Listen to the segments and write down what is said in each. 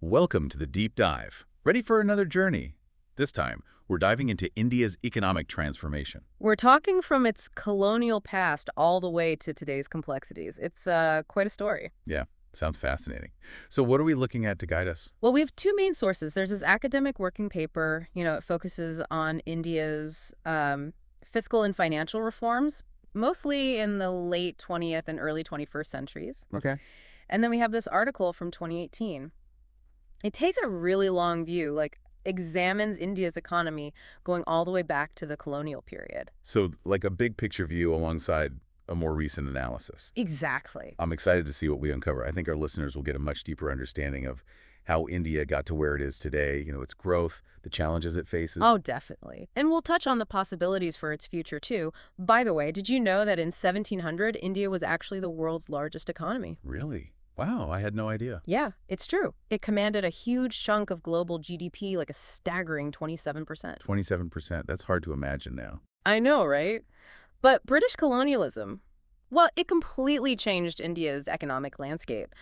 Welcome to the Deep Dive. Ready for another journey? This time, we're diving into India's economic transformation. We're talking from its colonial past all the way to today's complexities. It's quite a story. Yeah, sounds fascinating. So what are we looking at to guide us? Well, we have two main sources. There's this academic working paper, it focuses on India's fiscal and financial reforms, mostly in the late 20th and early 21st centuries. Okay. And then we have this article from 2018. It takes a really long view, examines India's economy going all the way back to the colonial period. So like a big picture view alongside a more recent analysis. Exactly. I'm excited to see what we uncover. I think our listeners will get a much deeper understanding of how India got to where it is today, its growth, the challenges it faces. Oh, definitely. And we'll touch on the possibilities for its future, too. By the way, did you know that in 1700, India was actually the world's largest economy? Really? Wow, I had no idea. Yeah, it's true. It commanded a huge chunk of global GDP, like a staggering 27%. 27%. That's hard to imagine now. I know, right? But British colonialism, well, it completely changed India's economic landscape.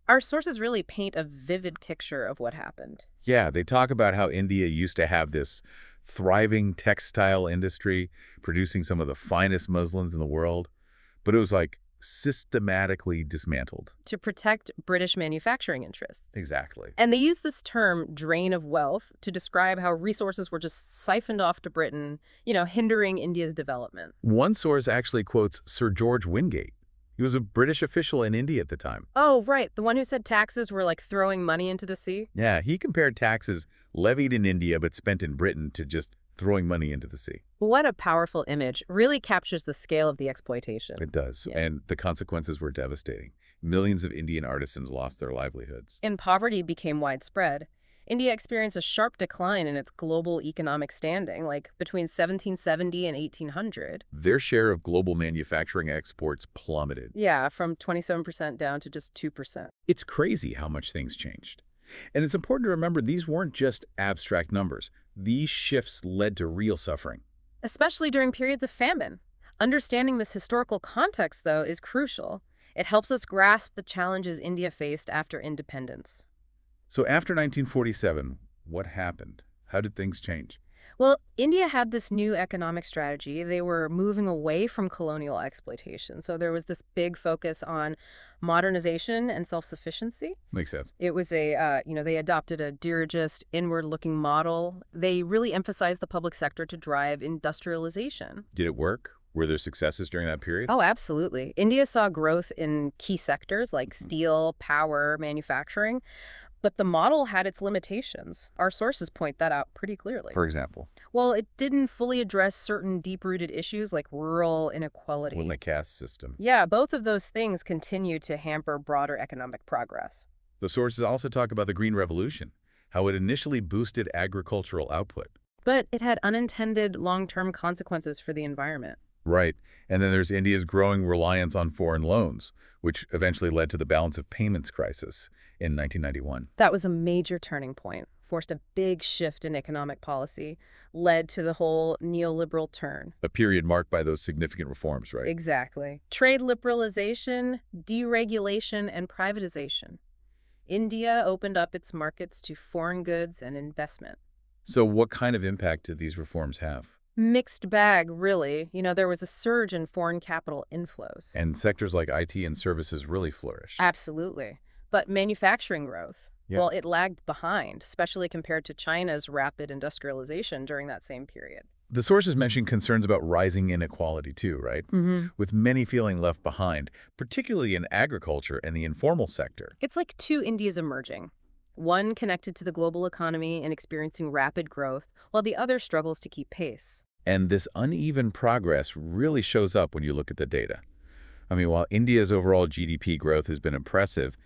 Our sources really paint a vivid picture of what happened. Yeah, they talk about how India used to have this thriving textile industry, producing some of the finest muslins in the world, but it was like systematically dismantled. To protect British manufacturing interests. Exactly. And they use this term, drain of wealth, to describe how resources were just siphoned off to Britain, hindering India's development. One source actually quotes Sir George Wingate. He was a British official in India at the time. Oh, right. The one who said taxes were like throwing money into the sea? Yeah, he compared taxes levied in India but spent in Britain to just throwing money into the sea. What a powerful image. Really captures the scale of the exploitation. It does. Yeah. And the consequences were devastating. Millions of Indian artisans lost their livelihoods. And poverty became widespread. India experienced a sharp decline in its global economic standing, like between 1770 and 1800. Their share of global manufacturing exports plummeted. Yeah, from 27% down to just 2%. It's crazy how much things changed. And it's important to remember these weren't just abstract numbers. These shifts led to real suffering. Especially during periods of famine. Understanding this historical context, though, is crucial. It helps us grasp the challenges India faced after independence. So after 1947, what happened? How did things change? Well, India had this new economic strategy. They were moving away from colonial exploitation. So there was this big focus on modernization and self-sufficiency. Makes sense. It was they adopted a dirigist, inward-looking model. They really emphasized the public sector to drive industrialization. Did it work? Were there successes during that period? Oh, absolutely. India saw growth in key sectors like steel, power, manufacturing. But the model had its limitations. Our sources point that out pretty clearly. For example? Well, it didn't fully address certain deep-rooted issues like rural inequality. Well, the caste system. Yeah, both of those things continue to hamper broader economic progress. The sources also talk about the Green Revolution, how it initially boosted agricultural output. But it had unintended long-term consequences for the environment. Right. And then there's India's growing reliance on foreign loans, which eventually led to the balance of payments crisis in 1991. That was a major turning point, forced a big shift in economic policy, led to the whole neoliberal turn. A period marked by those significant reforms, right? Exactly. Trade liberalization, deregulation, and privatization. India opened up its markets to foreign goods and investment. So what kind of impact did these reforms have? Mixed bag, really. There was a surge in foreign capital inflows. And sectors like IT and services really flourished. Absolutely. But manufacturing growth, Yeah. well, it lagged behind, especially compared to China's rapid industrialization during that same period. The sources mention concerns about rising inequality too, right? Mm-hmm. With many feeling left behind, particularly in agriculture and the informal sector. It's like two Indias emerging. One connected to the global economy and experiencing rapid growth, while the other struggles to keep pace. And this uneven progress really shows up when you look at the data. I mean, while India's overall GDP growth has been impressive,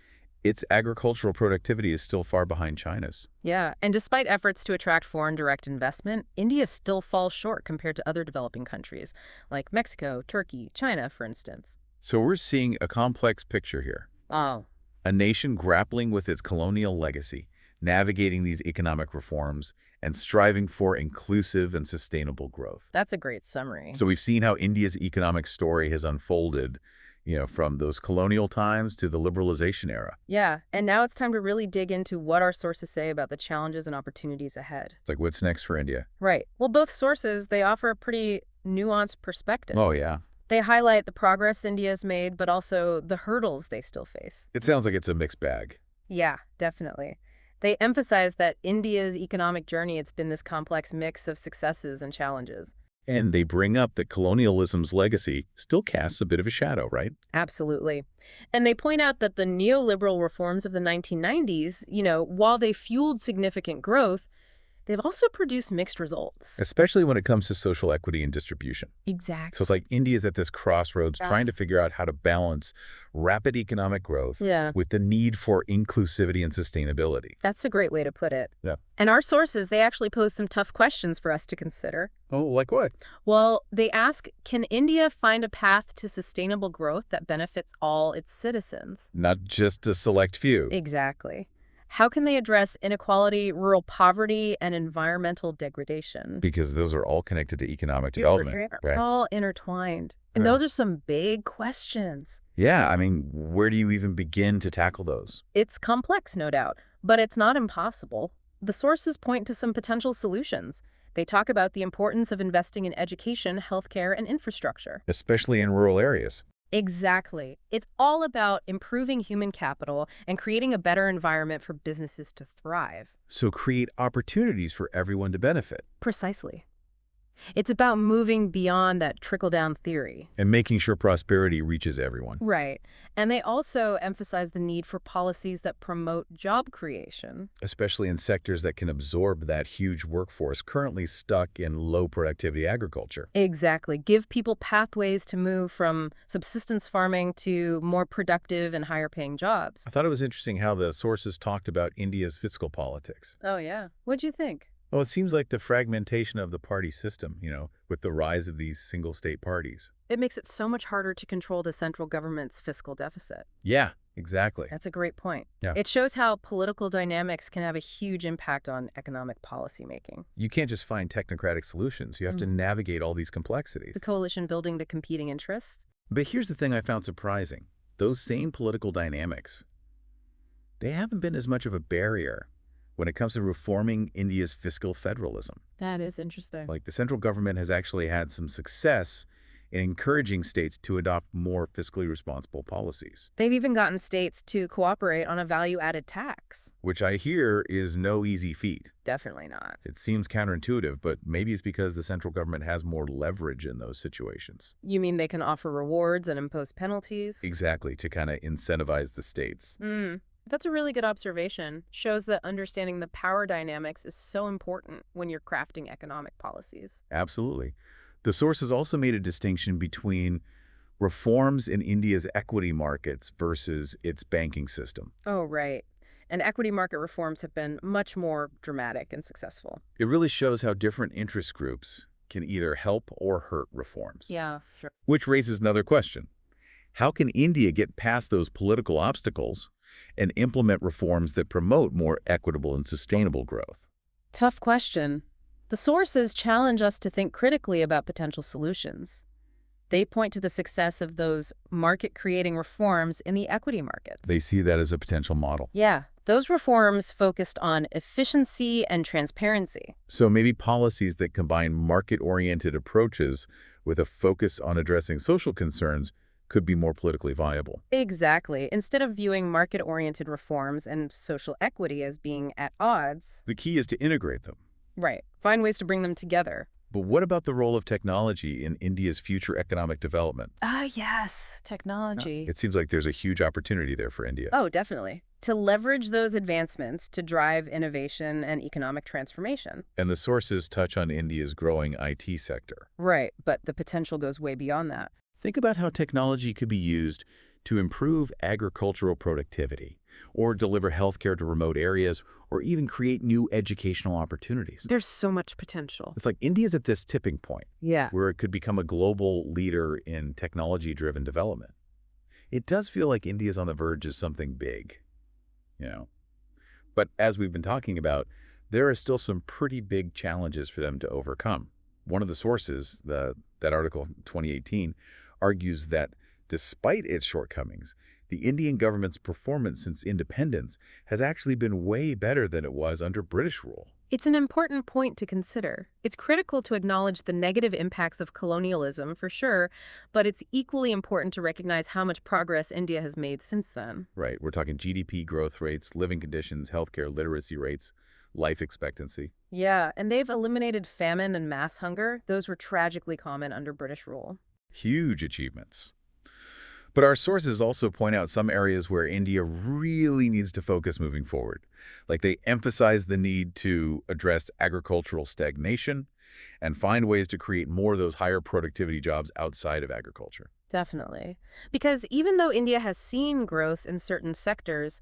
its agricultural productivity is still far behind China's. Yeah, and despite efforts to attract foreign direct investment, India still falls short compared to other developing countries, like Mexico, Turkey, China, for instance. So we're seeing a complex picture here. Oh. A nation grappling with its colonial legacy, navigating these economic reforms, and striving for inclusive and sustainable growth. That's a great summary. So we've seen how India's economic story has unfolded, from those colonial times to the liberalization era. Yeah, and now it's time to really dig into what our sources say about the challenges and opportunities ahead. It's like, what's next for India? Right. Well, both sources, they offer a pretty nuanced perspective. Oh, yeah. They highlight the progress India's made, but also the hurdles they still face. It sounds like it's a mixed bag. Yeah, definitely. They emphasize that India's economic journey, it's been this complex mix of successes and challenges. And they bring up that colonialism's legacy still casts a bit of a shadow, right? Absolutely. And they point out that the neoliberal reforms of the 1990s, while they fueled significant growth, they've also produced mixed results. Especially when it comes to social equity and distribution. Exactly. So it's like India's at this crossroads Yeah. trying to figure out how to balance rapid economic growth Yeah, with the need for inclusivity and sustainability. that's a great way to put it. Yeah. And our sources, they actually pose some tough questions for us to consider. Oh, like what? Well, they ask, can India find a path to sustainable growth that benefits all its citizens? Not just a select few. Exactly. How can they address inequality, rural poverty, and environmental degradation? Because those are all connected to economic development. They're Right? all intertwined. And Yeah. those are some big questions. Yeah, I mean, where do you even begin to tackle those? It's complex, no doubt, but it's not impossible. The sources point to some potential solutions. They talk about the importance of investing in education, healthcare, and infrastructure. Especially in rural areas. Exactly. It's all about improving human capital and creating a better environment for businesses to thrive. So create opportunities for everyone to benefit. Precisely. It's about moving beyond that trickle-down theory. And making sure prosperity reaches everyone. Right. And they also emphasize the need for policies that promote job creation. Especially in sectors that can absorb that huge workforce currently stuck in low productivity agriculture. Exactly. Give people pathways to move from subsistence farming to more productive and higher paying jobs. I thought it was interesting how the sources talked about India's fiscal politics. Oh, yeah. What'd you think? Well, it seems like the fragmentation of the party system, with the rise of these single state parties. It makes it so much harder to control the central government's fiscal deficit. Yeah, exactly. That's a great point. Yeah. It shows how political dynamics can have a huge impact on economic policymaking. You can't just find technocratic solutions. You have to navigate all these complexities. The coalition building the competing interests. But here's the thing I found surprising. Those same political dynamics, they haven't been as much of a barrier when it comes to reforming India's fiscal federalism. That is interesting. Like the central government has actually had some success in encouraging states to adopt more fiscally responsible policies, They've even gotten states to cooperate on a value-added tax. which I hear is no easy feat. Definitely not. It seems counterintuitive, but maybe it's because the central government has more leverage in those situations. You mean they can offer rewards and impose penalties? Exactly, to kind of incentivize the states. That's a really good observation. Shows that understanding the power dynamics is so important when you're crafting economic policies. Absolutely. The sources also made a distinction between reforms in India's equity markets versus its banking system. Oh, right. And equity market reforms have been much more dramatic and successful. It really shows how different interest groups can either help or hurt reforms. Yeah, sure. Which raises another question. How can India get past those political obstacles and implement reforms that promote more equitable and sustainable growth? Tough question. The sources challenge us to think critically about potential solutions. They point to the success of those market-creating reforms in the equity markets. They see that as a potential model. Yeah, those reforms focused on efficiency and transparency. So maybe policies that combine market-oriented approaches with a focus on addressing social concerns could be more politically viable. Exactly. Instead of viewing market-oriented reforms and social equity as being at odds, The key is to integrate them. right, find ways to bring them together. But what about the role of technology in India's future economic development? Yes, technology. It seems like there's a huge opportunity there for India. Oh, definitely. To leverage those advancements to drive innovation and economic transformation. And the sources touch on India's growing IT sector. Right, but the potential goes way beyond that. Think about how technology could be used to improve agricultural productivity, or deliver healthcare to remote areas, or even create new educational opportunities. There's so much potential. It's like India's at this tipping point Yeah. where it could become a global leader in technology-driven development. It does feel like India's on the verge of something big, But as we've been talking about, there are still some pretty big challenges for them to overcome. One of the sources, that article 2018, argues that Despite its shortcomings, the Indian government's performance since independence has actually been way better than it was under British rule. It's an important point to consider. It's critical to acknowledge the negative impacts of colonialism, for sure, but it's equally important to recognize how much progress India has made since then. Right, we're talking GDP growth rates, living conditions, healthcare literacy rates, life expectancy. Yeah, and they've eliminated famine and mass hunger. Those were tragically common under British rule. Huge achievements. But our sources also point out some areas where India really needs to focus moving forward. Like they emphasize the need to address agricultural stagnation and find ways to create more of those higher productivity jobs outside of agriculture. Definitely. Because even though India has seen growth in certain sectors,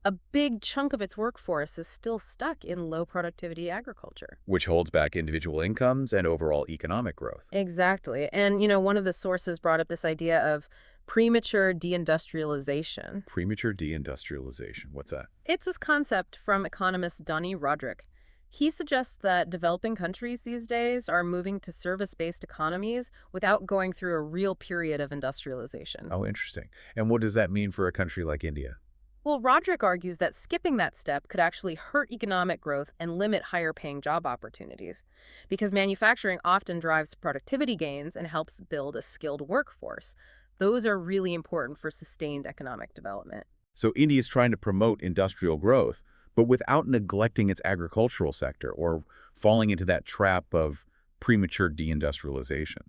a big chunk of its workforce is still stuck in low productivity agriculture. Which holds back individual incomes and overall economic growth. Exactly. And, one of the sources brought up this idea of premature deindustrialization. Premature deindustrialization. What's that? It's this concept from economist Donny Roderick. He suggests that developing countries these days are moving to service-based economies without going through a real period of industrialization. Oh, interesting. And what does that mean for a country like India? Well, Roderick argues that skipping that step could actually hurt economic growth and limit higher-paying job opportunities, because manufacturing often drives productivity gains and helps build a skilled workforce. Those are really important for sustained economic development. So India is trying to promote industrial growth, but without neglecting its agricultural sector or falling into that trap of premature deindustrialization.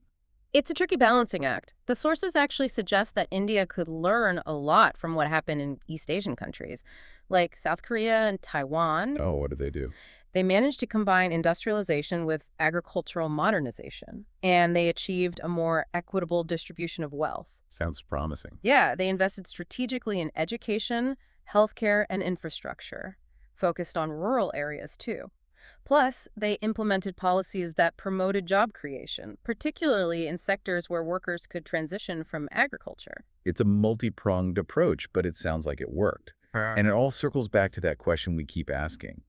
It's a tricky balancing act. The sources actually suggest that India could learn a lot from what happened in East Asian countries, like South Korea and Taiwan. Oh, what did they do? They managed to combine industrialization with agricultural modernization, and they achieved a more equitable distribution of wealth. Sounds promising. Yeah, they invested strategically in education, healthcare, and infrastructure, focused on rural areas too. Plus, they implemented policies that promoted job creation, particularly in sectors where workers could transition from agriculture. It's a multi-pronged approach, but it sounds like it worked. And it all circles back to that question we keep asking.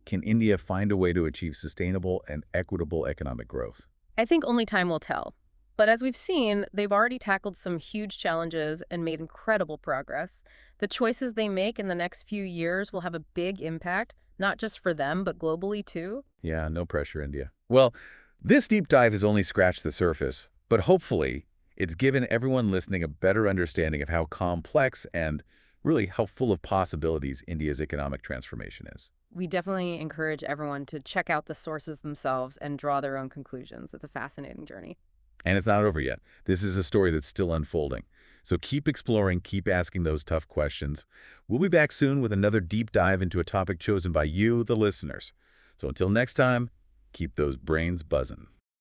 Can India find a way to achieve sustainable and equitable economic growth? I think only time will tell. But as we've seen, they've already tackled some huge challenges and made incredible progress. The choices they make in the next few years will have a big impact, not just for them, but globally too. Yeah, no pressure, India. Well, this deep dive has only scratched the surface, but hopefully it's given everyone listening a better understanding of how complex and really how full of possibilities India's economic transformation is. We definitely encourage everyone to check out the sources themselves and draw their own conclusions. It's a fascinating journey. And it's not over yet. This is a story that's still unfolding. So keep exploring, keep asking those tough questions. We'll be back soon with another deep dive into a topic chosen by you, the listeners. So until next time, keep those brains buzzing.